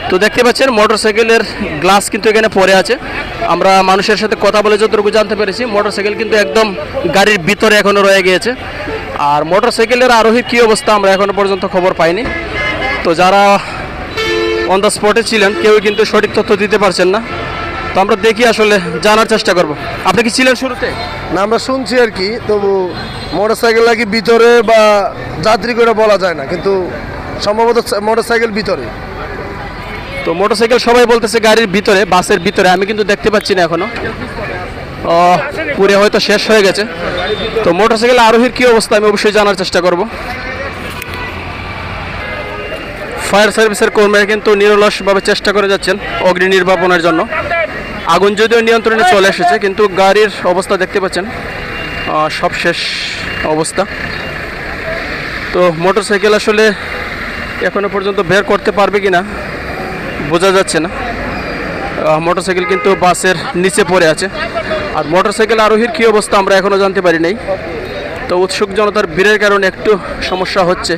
তো দেখতে পাচ্ছেন মোটরসাইকেলের গ্লাস কিন্তু এখানে পড়ে আছে। আমরা মানুষের সাথে কথা বলে যতটুকু জানতে পেরেছি মোটরসাইকেল কিন্তু একদম গাড়ির ভিতরে এখনও রয়ে গিয়েছে। আর মোটরসাইকেলের আরোহীর কী অবস্থা আমরা এখনও পর্যন্ত খবর পাইনি। তো যারা অন দ্য স্পটে ছিলেন কেউই কিন্তু সঠিক তথ্য দিতে পারছেন না। তো আমরা দেখি আসলে জানার চেষ্টা করব। আপনি কি ছিলেন শুরুতে? না, আমরা শুনছি আর কি, তবু মোটরসাইকেল নাকি ভিতরে বা যাত্রী করে বলা যায় না, কিন্তু সম্ভবত মোটরসাইকেল ভিতরে। তো মোটরসাইকেল সবাই বলতেছে গাড়ির ভিতরে, বাসের ভিতরে। আমি কিন্তু দেখতে পাচ্ছি না এখনো, পুরে হয়তো শেষ হয়ে গেছে। তো মোটরসাইকেল আরোহীর কী অবস্থা আমি অবশ্যই জানার চেষ্টা করব। ফায়ার সার্ভিসের কর্মীরা কিন্তু নিরলসভাবে চেষ্টা করে যাচ্ছেন অগ্নি নির্বাপনের জন্য। আগুন যদিও নিয়ন্ত্রণে চলে এসেছে, কিন্তু গাড়ির অবস্থা দেখতে পাচ্ছেন সব শেষ অবস্থা। তো মোটরসাইকেল আসলে এখনো পর্যন্ত বের করতে পারবে কি না বোঝা যাচ্ছে না। মোটরসাইকেল কিন্তু বাসের নিচে পড়ে আছে। আর মোটরসাইকেল আরোহীর কী অবস্থা আমরা এখনও জানতে পারি নাই। তো উৎসুক জনতার ভিড়ের কারণে একটু সমস্যা হচ্ছে।